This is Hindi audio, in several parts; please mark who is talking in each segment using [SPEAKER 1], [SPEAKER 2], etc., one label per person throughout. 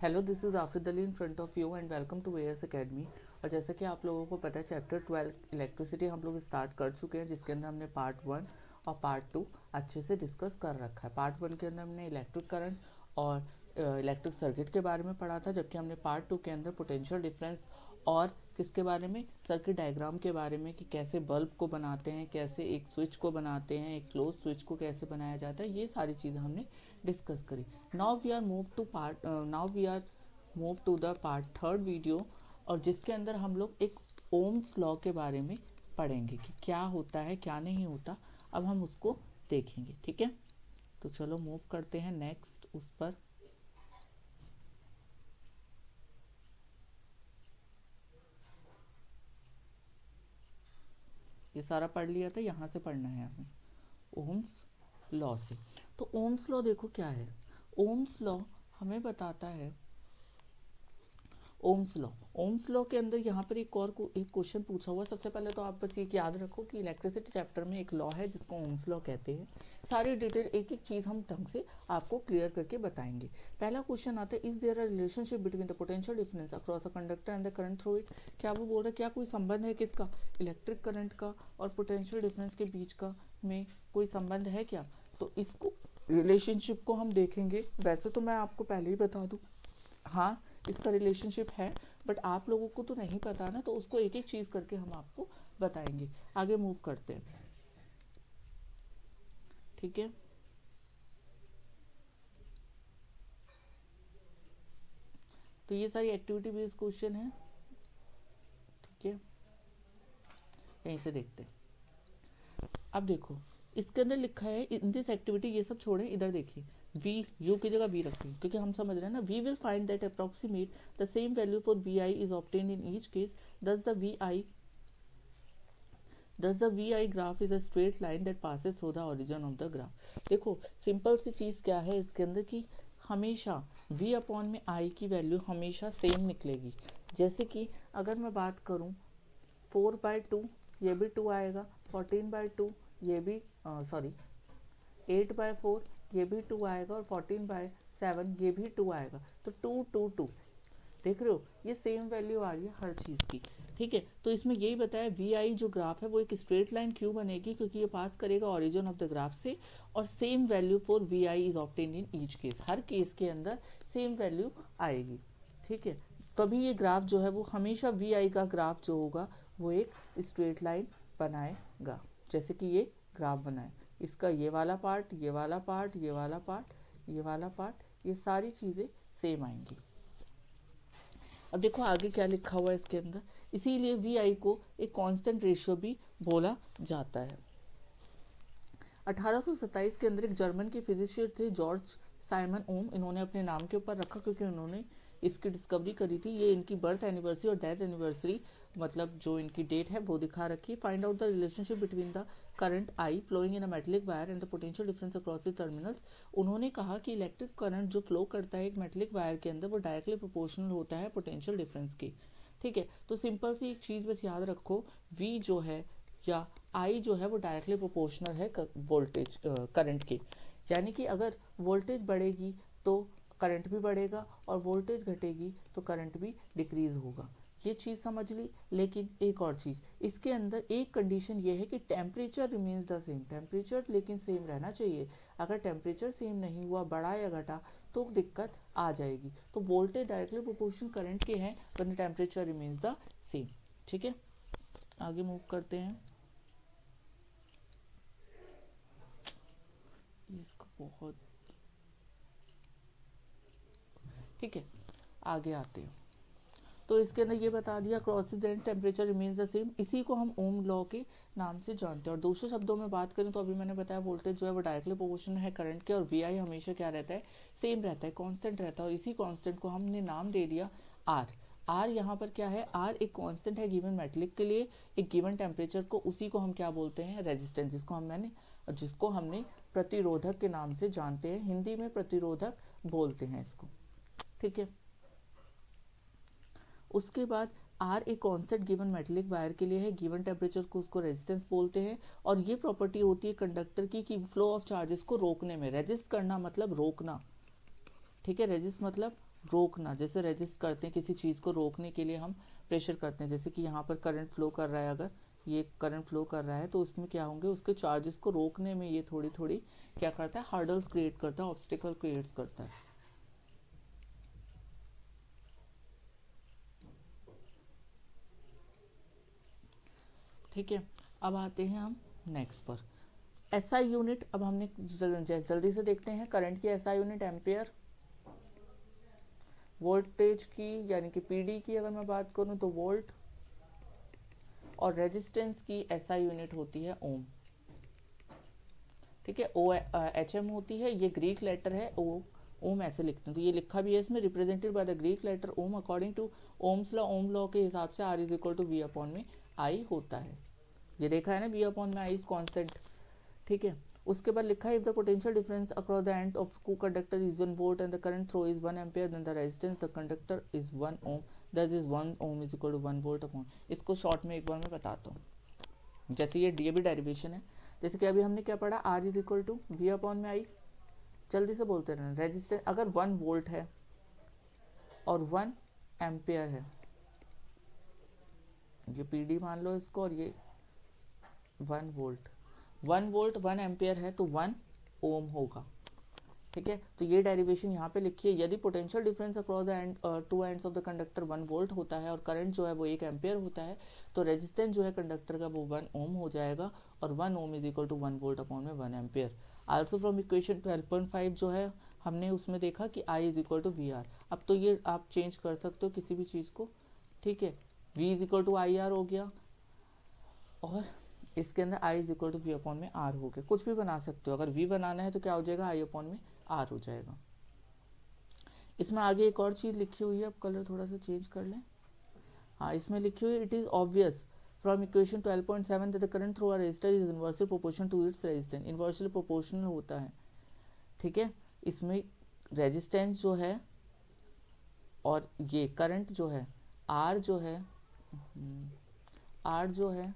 [SPEAKER 1] Hello, this is Afid Ali in front of you and welcome to AS academy. और जैसे कि आप लोगों को पता है, चैप्टर 12 इलेक्ट्रिसिटी हम लोग स्टार्ट कर चुके हैं, जिसके अंदर हमने पार्ट 1 और पार्ट 2 अच्छे से डिस्कस कर रखा है। पार्ट 1 के अंदर हमने इलेक्ट्रिक करंट और इलेक्ट्रिक सर्किट के बारे में पढ़ा था, जबकि हमने पार्ट 2 के अंदर पोटेंशियल डिफरेंस और किसके बारे में, सर्किट डायग्राम के बारे में, कि कैसे बल्ब को बनाते हैं, कैसे एक स्विच को बनाते हैं, एक क्लोज स्विच को कैसे बनाया जाता है, ये सारी चीज़ें हमने डिस्कस करी। Now we are move to the part third video, और जिसके अंदर हम लोग एक ओम्स लॉ के बारे में पढ़ेंगे कि क्या होता है क्या नहीं होता। अब हम उसको देखेंगे, ठीक है। तो चलो मूव करते हैं नेक्स्ट उस पर। ये सारा पढ़ लिया था, यहाँ से पढ़ना है हमें ओम्स लॉ से। तो ओम्स लॉ देखो क्या है। ओम्स लॉ हमें बताता है, ओम्स लॉ के अंदर यहाँ पर एक क्वेश्चन पूछा हुआ है। सबसे पहले तो आप बस ये याद रखो कि इलेक्ट्रिसिटी चैप्टर में एक लॉ है जिसको ओम्स लॉ कहते हैं। सारी डिटेल एक एक चीज़ हम ढंग से आपको क्लियर करके बताएंगे। पहला क्वेश्चन आता है, is there a relationship between the potential difference across a conductor and the current through it. क्या वो बोल रहे क्या कोई संबंध है किसका, इलेक्ट्रिक करंट का और पोटेंशियल डिफरेंस के बीच का में कोई संबंध है क्या। तो इसको रिलेशनशिप को हम देखेंगे। वैसे तो मैं आपको पहले ही बता दूँ, हाँ इसका रिलेशनशिप है, बट आप लोगों को तो नहीं पता ना, तो उसको एक एक चीज़ करके हम आपको बताएंगे। आगे मूव करते हैं, ठीक है। तो ये सारी एक्टिविटी बेस्ड क्वेश्चन है, ठीक है। यहीं से देखते हैं। अब देखो इसके अंदर लिखा है इन दिस एक्टिविटी, ये सब छोड़ें, इधर देखिए। वी यू की जगह वी रखें, क्योंकि हम समझ रहे हैं ना। We will find that approximate the same value for V I is obtained in each case, thus the V I Thus the VI graph is a straight line that passes through the origin of the graph। देखो सिंपल सी चीज़ क्या है इसके अंदर की, हमेशा V अपॉन में I की वैल्यू हमेशा सेम निकलेगी। जैसे कि अगर मैं बात करूँ 4/2, ये भी 2 आएगा, 14/2 ये भी 8/4 ये भी 2 आएगा, और 14/7 ये भी 2 आएगा। तो 2 2 2, देख रहे हो ये सेम वैल्यू आ रही है हर चीज़ की, ठीक है। तो इसमें यही बताया वी आई जो ग्राफ है वो एक स्ट्रेट लाइन क्यों बनेगी, क्योंकि ये पास करेगा ओरिजिन ऑफ द ग्राफ से, और same value for V I is obtain in each case, हर केस के अंदर सेम वैल्यू आएगी, ठीक है। तभी ये ग्राफ जो है वो हमेशा वी आई का ग्राफ जो होगा वो एक स्ट्रेट लाइन बनाएगा। जैसे कि ये ग्राफ बनाए, इसका ये वाला पार्ट, ये वाला पार्ट, ये वाला पार्ट, ये वाला पार्ट, ये सारी चीज़ें सेम आएंगी। अब देखो आगे क्या लिखा हुआ है इसके अंदर, इसीलिए वी आई को एक कांस्टेंट रेशियो भी बोला जाता है। 1827 के अंदर एक जर्मन के फिजिशिस्ट थे जॉर्ज साइमन ओम, इन्होंने अपने नाम के ऊपर रखा क्योंकि उन्होंने इसकी डिस्कवरी करी थी। ये इनकी बर्थ एनिवर्सरी और डेथ एनिवर्सरी, मतलब जो इनकी डेट है वो दिखा रखी। Find out the relationship between the current I flowing in a metallic wire and the potential difference across the terminals. उन्होंने कहा कि इलेक्ट्रिक करंट जो फ्लो करता है एक मेटेलिक वायर के अंदर वो डायरेक्टली प्रोपोर्शनल होता है पोटेंशियल डिफरेंस के, ठीक है। तो सिंपल सी एक चीज़ बस याद रखो, वी जो है या आई जो है वो डायरेक्टली प्रोपोर्शनल है वोल्टेज करंट के। यानी कि अगर वोल्टेज बढ़ेगी तो करंट भी बढ़ेगा, और वोल्टेज घटेगी तो करंट भी डिक्रीज होगा। ये चीज़ समझ ली। लेकिन एक और चीज़ इसके अंदर, एक कंडीशन ये है कि temperature remains the same, temperature लेकिन सेम रहना चाहिए। अगर टेम्परेचर सेम नहीं हुआ, बढ़ा या घटा, तो दिक्कत आ जाएगी। तो वोल्टेज डायरेक्टली प्रोपोर्शनल करंट के हैं, वरना टेम्परेचर रिमेन्स द सेम, ठीक है। आगे मूव करते हैं। इसका बहुत, ठीक है, आगे आते हैं। तो इसके अंदर ये बता दिया crosses and temperature remains the same, इसी को हम ओम लॉ के नाम से जानते हैं। और दूसरे शब्दों में बात करें तो अभी मैंने बताया वोल्टेज जो है वो डायरेक्टली प्रोपोर्शनल है करंट के, और वी आई हमेशा क्या रहता है, सेम रहता है, कांस्टेंट रहता है। और इसी कांस्टेंट को हमने नाम दे दिया आर। आर यहाँ पर क्या है, आर एक कांस्टेंट है गिवन मेटेलिक के लिए, एक गिवन टेम्परेचर को, उसी को हम क्या बोलते हैं, रेजिस्टेंस, जिसको हमने प्रतिरोधक के नाम से जानते हैं, हिंदी में प्रतिरोधक बोलते हैं इसको, ठीक है। उसके बाद आर एक कॉन्सेंट गिवन मेटेलिक वायर के लिए है, गिवन टेम्परेचर को उसको रेजिस्टेंस बोलते हैं। और ये प्रॉपर्टी होती है कंडक्टर की कि फ्लो ऑफ चार्जेस को रोकने में, रेजिस्ट करना मतलब रोकना, ठीक है, रेजिस्ट मतलब रोकना, जैसे रेजिस्ट करते हैं किसी चीज़ को रोकने के लिए हम प्रेशर करते हैं, जैसे कि यहाँ पर करंट फ्लो कर रहा है, अगर ये करंट फ्लो कर रहा है तो उसमें क्या होंगे, उसके चार्जेस को रोकने में ये थोड़ी थोड़ी क्या करता है, हार्डल्स क्रिएट करता है, ऑब्स्टिकल क्रिएट्स करता है। ठीक है, अब आते हैं हम नेक्स्ट पर, एसआई यूनिट। अब हमने जल्दी से देखते हैं करंट की एसआई यूनिट एम्पियर, वोल्टेज की यानी कि पीडी की अगर मैं बात करूं तो वोल्ट, और रेजिस्टेंस की एसआई यूनिट होती है ओम। ठीक है, ओ एच एम होती है, ये ग्रीक लेटर है ओ, ओम ऐसे लिखते हैं, तो ये लिखा भी है इसमें, represented by the Greek letter ohm according to Ohm's law. Ohm law के हिसाब से R is equal to V upon में आई होता है, ये देखा है ना, वी अपॉन में आई इज कॉन्स्टेंट। ठीक है, उसके बाद लिखा है if the potential difference across the end of को conductor is 1 volt and the current through is 1 ampere then the resistance the conductor is 1 ohm, that is 1 ohm is equal to 1 volt upon. इसको शॉर्ट में एक बार मैं बताता हूँ, जैसे ये भी डेरिवेशन है, जैसे कि अभी हमने क्या पढ़ा, R is equal to V upon में आई, जल्दी से बोलते रहना, रेजिस्टेंस अगर 1 वोल्ट है और 1 एम्पियर है, ये पीडी मान लो इसको, और ये 1 वोल्ट, 1 वोल्ट 1 एम्पियर है तो 1 ओम होगा। ठीक है, तो ये डेरिवेशन यहाँ पे लिखिए, यदि potential difference across the two ends of the conductor 1 volt होता है और करंट जो है वो 1 एम्पियर होता है, तो रेजिस्टेंस जो है कंडक्टर का वो 1 ओम हो जाएगा, और 1 ohm is equal to 1 volt upon में 1 एम्पियर। आल्सो फ्रॉम इक्वेशन 12.5 जो है हमने उसमें देखा कि I is equal to V R. अब तो ये आप चेंज कर सकते हो किसी भी चीज़ को, ठीक है, V is equal to I R हो गया, और इसके अंदर I is equal to V upon में आर हो गया, कुछ भी बना सकते हो, अगर वी बनाना है तो क्या हो जाएगा, आई अपॉन में आर हो जाएगा। इसमें आगे एक और चीज़ लिखी हुई है, अब कलर थोड़ा सा चेंज कर लें, हाँ इसमें लिखी हुई it is obvious from equation 12.7 that the current through a resistor is inversely proportional to its resistance, inversely proportional होता है। ठीक है, इसमें रेजिस्टेंस जो है और ये करंट जो है, आर जो है, आर जो है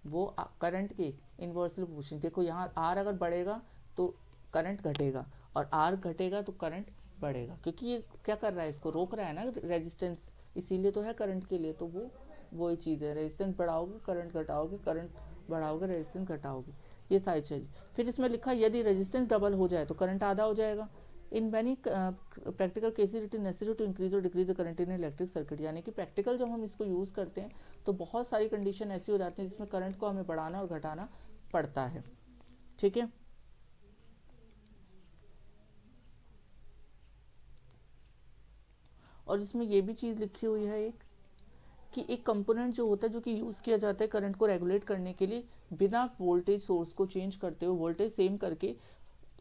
[SPEAKER 1] वो करंट के इन्वर्सली प्रोपोर्शनल, देखो यहाँ आर अगर बढ़ेगा तो करंट घटेगा, और आर घटेगा तो करंट बढ़ेगा, क्योंकि ये क्या कर रहा है, इसको रोक रहा है ना रेजिस्टेंस, इसीलिए तो है करंट के लिए, तो वो वही चीज़ है, रेजिस्टेंस बढ़ाओगे करंट घटाओगे, करंट बढ़ाओगे रेजिस्टेंस घटाओगे, ये सारी चीज़। फिर इसमें लिखा यदि रेजिस्टेंस डबल हो जाए तो करंट आधा हो जाएगा। In many practical cases it is necessary to increase और decrease the current in electric circuit, यानी कि प्रैक्टिकल जब हम इसको यूज़ करते हैं तो बहुत सारी कंडीशन ऐसी हो जाती है जिसमें करंट को हमें बढ़ाना और घटाना पड़ता है। ठीक है, और इसमें ये भी चीज़ लिखी हुई है एक, कि एक कंपोनेंट जो होता है जो कि यूज़ किया जाता है करंट को रेगुलेट करने के लिए, बिना वोल्टेज सोर्स को चेंज करते हुए वोल्टेज सेम करके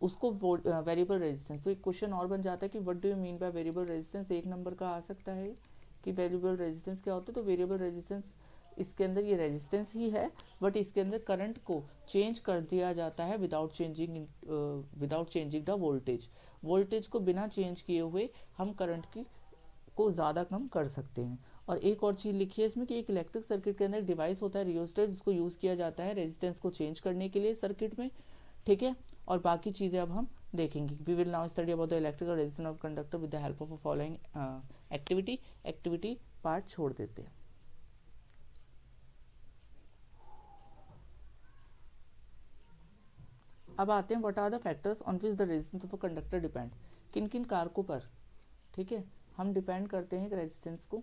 [SPEAKER 1] उसको वेरिएबल रेजिस्टेंस। तो एक क्वेश्चन और बन जाता है कि what do you mean by variable resistance, एक नंबर का आ सकता है कि वेरिएबल रेजिस्टेंस क्या होता है, तो वेरिएबल रेजिस्टेंस इसके अंदर ये रेजिस्टेंस ही है, बट इसके अंदर करंट को चेंज कर दिया जाता है without changing the voltage, voltage को बिना चेंज किए हुए हम करंट की को ज़्यादा कम कर सकते हैं। और एक और चीज़ लिखी है इसमें कि एक इलेक्ट्रिक सर्किट के अंदर डिवाइस होता है रियोस्टेट, जिसको यूज़ किया जाता है रेजिस्टेंस को चेंज करने के लिए सर्किट में। ठीक है, और बाकी चीज़ें अब हम देखेंगे। We will now study about the electrical resistance of conductor with the help of following activity part छोड़ देते हैं। अब आते हैं what are the factors on which the resistance of a conductor depend, किन किन कारकों पर, ठीक है, हम डिपेंड करते हैं रेजिस्टेंस को।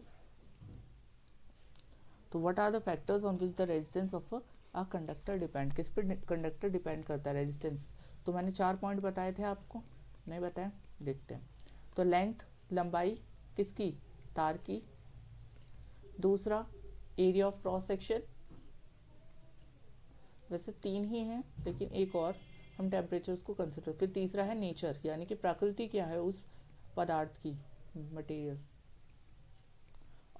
[SPEAKER 1] तो what are the factors on which the resistance of a conductor depend, किस पर कंडक्टर डिपेंड करता है रेजिस्टेंस, तो मैंने 4 पॉइंट बताए थे आपको, नहीं बताया, देखते हैं। तो लेंथ, लंबाई किसकी, तार की, दूसरा एरिया ऑफ क्रॉस सेक्शन, वैसे 3 ही हैं लेकिन एक और हम टेम्परेचर को कंसिडर, फिर तीसरा है नेचर, यानी कि प्रकृति क्या है उस पदार्थ की, मटेरियल,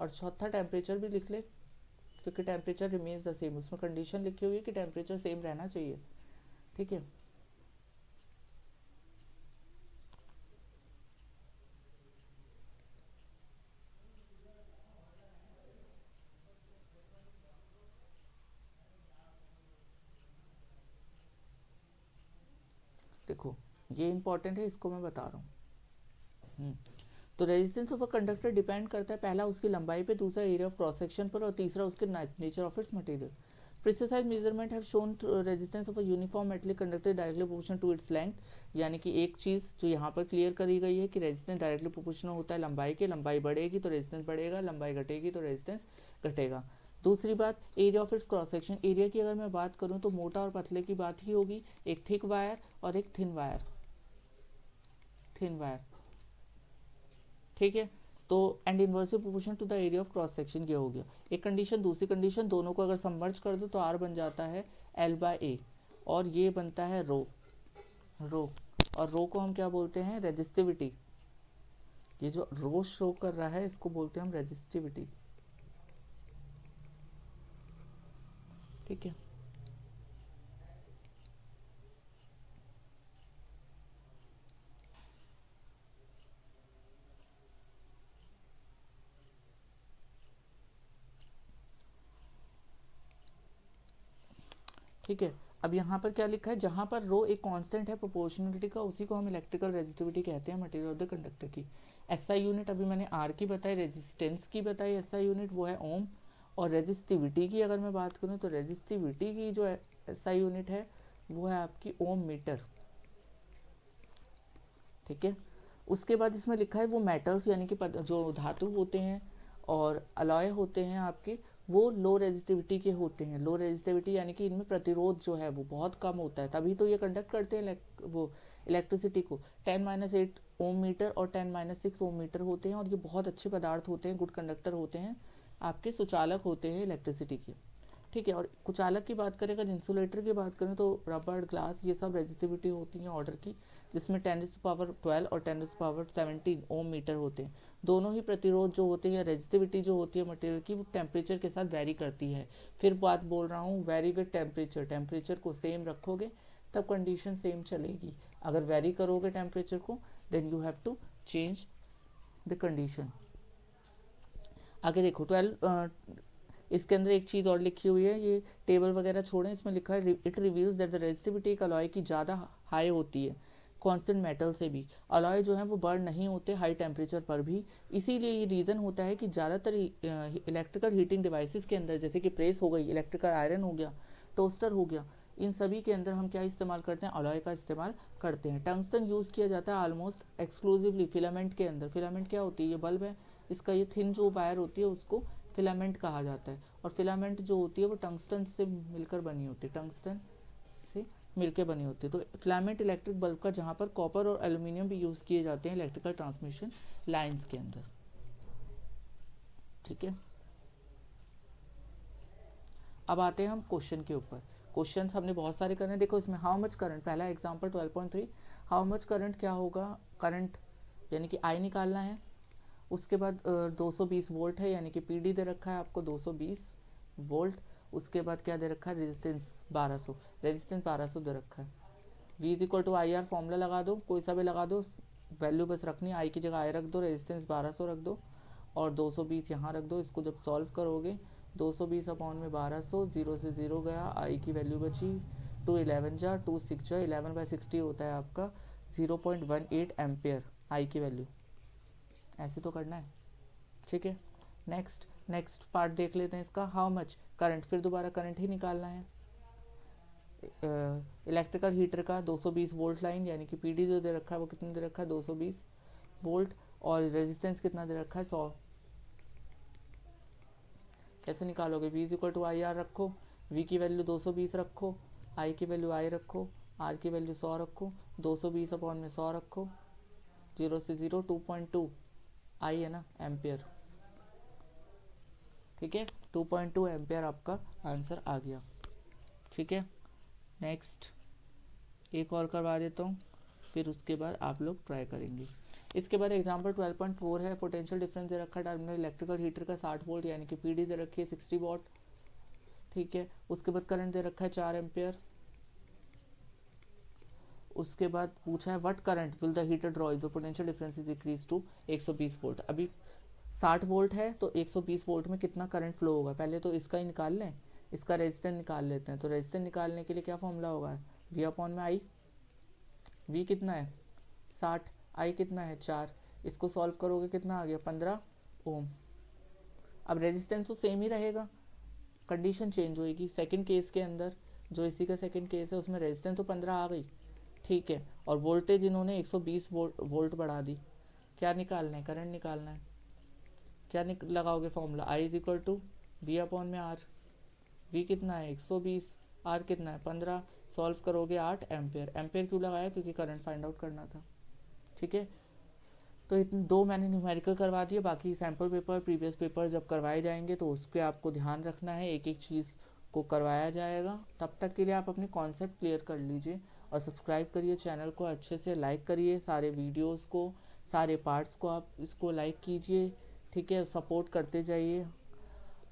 [SPEAKER 1] और चौथा टेम्परेचर भी लिख ले क्योंकि टेम्परेचर रिमेन्स द सेम, उसमें कंडीशन लिखी हुई है कि टेम्परेचर सेम रहना चाहिए। ठीक है, देखो ये इंपॉर्टेंट है, इसको मैं बता रहा हूँ। तो resistance of a conductor depend करता है पहला उसकी लंबाई पे, दूसरा एरिया ऑफ क्रॉस सेक्शन पर, और तीसरा उसके nature of its material. Precise measurement have shown resistance of a uniform metallic conductor directly proportional to its length, यानी कि एक चीज़ जो यहाँ पर क्लियर करी गई है कि रेजिस्टेंस डायरेक्टली प्रोपोर्शनल होता है लंबाई के, लंबाई बढ़ेगी तो रेजिस्टेंस बढ़ेगा, लंबाई घटेगी तो रेजिस्टेंस घटेगा। दूसरी बात, area of its cross section, area की अगर मैं बात करूँ तो मोटा और पतले की बात ही होगी, एक थिक वायर और एक थिन वायर, ठीक है। तो and inversely proportional to the area of cross section, ये हो गया एक कंडीशन। दूसरी कंडीशन, दोनों को अगर सबमर्ज कर दो तो आर बन जाता है L/A, और ये बनता है रो, और रो को हम क्या बोलते हैं, रेजिस्टिविटी। ये जो रो शो कर रहा है इसको बोलते हैं हम रेजिस्टिविटी, ठीक है। ठीक है, अब यहाँ पर क्या लिखा है, जहाँ पर रो एक कांस्टेंट है प्रोपोर्शनलिटी का, उसी को हम इलेक्ट्रिकल रेजिस्टिविटी कहते हैं मटेरियल ऑफ द कंडक्टर की। एसआई यूनिट अभी मैंने आर की बताई, रेजिस्टेंस की बताई, एसआई यूनिट वो है ओम। और रेजिस्टिविटी की अगर मैं बात करूँ तो रेजिस्टिविटी की जो एसआई यूनिट है वो है आपकी ओम मीटर, ठीक है। उसके बाद इसमें लिखा है वो मेटल्स यानी कि जो धातु होते हैं और अलॉय होते हैं आपके, वो लो रेजिस्टिविटी के होते हैं। लो रेजिस्टिविटी यानी कि इनमें प्रतिरोध जो है वो बहुत कम होता है, तभी तो ये कंडक्ट करते हैं वो इलेक्ट्रिसिटी को। 10-8 ओम मीटर और 10-6 ओम मीटर होते हैं, और ये बहुत अच्छे पदार्थ होते हैं, गुड कंडक्टर होते हैं, आपके सुचालक होते हैं इलेक्ट्रिसिटी के, ठीक है। और कुचालक की बात करें, अगर इंसुलेटर की बात करें तो रबड़, ग्लास, ये सब रेजिस्टिविटी होती है ऑर्डर की, जिसमें 10⁻12 और 10⁻17 ओम मीटर होते हैं। दोनों ही प्रतिरोध जो होते हैं, रेजिस्टिविटी जो होती है मटेरियल की, वो टेम्परेचर के साथ वेरी करती है। फिर बात बोल रहा हूँ, वेरी विद टेम्परेचर, टेम्परेचर को सेम रखोगे तब कंडीशन सेम चलेगी। अगर वेरी करोगे टेम्परेचर को, then you have to change the condition. आगे देखो 12, इसके अंदर एक चीज़ और लिखी हुई है, ये टेबल वगैरह छोड़ें, इसमें लिखा है it reveals that the resistivity एक अलॉय की ज़्यादा हाई होती है कांस्टेंट मेटल से भी। अलॉय जो है वो बर्न नहीं होते हाई टेम्परेचर पर भी, इसीलिए ये रीज़न होता है कि ज़्यादातर इलेक्ट्रिकल हीटिंग डिवाइसेस के अंदर, जैसे कि प्रेस हो गई, इलेक्ट्रिकल आयरन हो गया, टोस्टर हो गया, इन सभी के अंदर हम क्या इस्तेमाल करते हैं, अलॉय का इस्तेमाल करते हैं। टंगस्टन यूज़ किया जाता है ऑलमोस्ट एक्सक्लूसिवली फिलामेंट के अंदर। फिलामेंट क्या होती है, ये बल्ब है, इसका ये थिन जो वायर होती है उसको फिलामेंट कहा जाता है। और फिलामेंट जो होती है वो टंगस्टन से मिलकर बनी होती है, टंगस्टन से मिलकर बनी होती है। तो फिलामेंट इलेक्ट्रिक बल्ब का, जहाँ पर कॉपर और एल्यूमिनियम भी यूज़ किए जाते हैं इलेक्ट्रिकल ट्रांसमिशन लाइंस के अंदर, ठीक है। अब आते हैं हम क्वेश्चन के ऊपर। क्वेश्चंस हमने बहुत सारे करने, देखो इसमें हाउ मच करंट, पहला एग्जांपल 12.3, हाउ मच करंट क्या होगा, करंट यानी कि आई निकालना है। उसके बाद 220 वोल्ट है, यानी कि पीडी दे रखा है आपको 220 वोल्ट। उसके बाद क्या दे रखा है, रेजिस्टेंस 1200, रेजिस्टेंस 1200 दे रखा है। V is equal to I R, formula लगा दो, कोई सा भी लगा दो, वैल्यू बस रखनी है, आई की जगह आई रख दो, रेजिस्टेंस 1200 रख दो, और 220 यहाँ रख दो। इसको जब सॉल्व करोगे 220 अपॉन में 1200, 0 से 0 गया, आई की वैल्यू बची 2 11 जा 2 6 जा 11/60 होता है आपका 0.18 एम्पेयर आई की वैल्यू। ऐसे तो करना है, ठीक है। नेक्स्ट पार्ट देख लेते हैं इसका, हाउ मच करंट, फिर दोबारा करंट ही निकालना है। इलेक्ट्रिकल हीटर का 220 वोल्ट लाइन, यानी कि पीडी जो दे रखा है वो कितना दे रखा है 220 वोल्ट, और रेजिस्टेंस कितना दे रखा है 100। कैसे निकालोगे, V is equal to I R रखो, V की वैल्यू 220 रखो, I की वैल्यू I रखो, R की वैल्यू 100 रखो, 220 अपॉन में 100 रखो, 0 से 0 2.2 आई है ना एम्पियर, ठीक है। 2.2 एम्पियर आपका आंसर आ गया, ठीक है। नेक्स्ट एक और करवा देता हूँ, फिर उसके बाद आप लोग ट्राई करेंगे। इसके बाद एग्जांपल 12.4 है, पोटेंशियल डिफरेंस दे रखा है टर्मिनल इलेक्ट्रिकल हीटर का 60 वोल्ट, यानी कि पीडी दे रखी है 60 वॉट, ठीक है। उसके बाद करंट दे रखा है 4 एम्पियर। उसके बाद पूछा है what current will the heater draw if the potential difference is increase to 120 volt. अभी 60 वोल्ट है तो 120 वोल्ट में कितना करंट फ्लो होगा, पहले तो इसका ही निकाल लें, इसका रेजिस्टेंस निकाल लेते हैं। तो रेजिस्टेंस निकालने के लिए क्या फॉर्मूला होगा, V अपॉन में आई, V कितना है 60, I कितना है 4, इसको सॉल्व करोगे कितना आ गया 15 ओम। अब रेजिस्टेंस तो सेम ही रहेगा, कंडीशन चेंज होएगी। सेकंड केस के अंदर जो इसी का सेकंड केस है उसमें रेजिस्टेंस तो 15 आ गई, ठीक है, और वोल्टेज इन्होंने 120 वोल्ट बढ़ा दी। क्या निकालना है, करंट निकालना है। क्या लगाओगे formula, I is equal to V upon में आर। वी कितना है 120, आर कितना है 15, सॉल्व करोगे 8 एम्पेयर। एम्पेयर क्यों लगाया, क्योंकि करंट फाइंड आउट करना था, ठीक है। तो इतने दो मैंने न्यूमेरिकल करवा दिए, बाकी सैम्पल पेपर प्रीवियस पेपर जब करवाए जाएंगे तो उसके आपको ध्यान रखना है, एक एक चीज़ को करवाया जाएगा। तब तक के लिए आप अपनी कॉन्सेप्ट क्लियर कर लीजिए और सब्सक्राइब करिए चैनल को, अच्छे से लाइक करिए सारे वीडियोस को, सारे पार्ट्स को आप इसको लाइक कीजिए, ठीक है, सपोर्ट करते जाइए।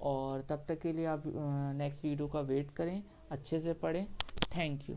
[SPEAKER 1] और तब तक के लिए आप नेक्स्ट वीडियो का वेट करें, अच्छे से पढ़ें। Thank you.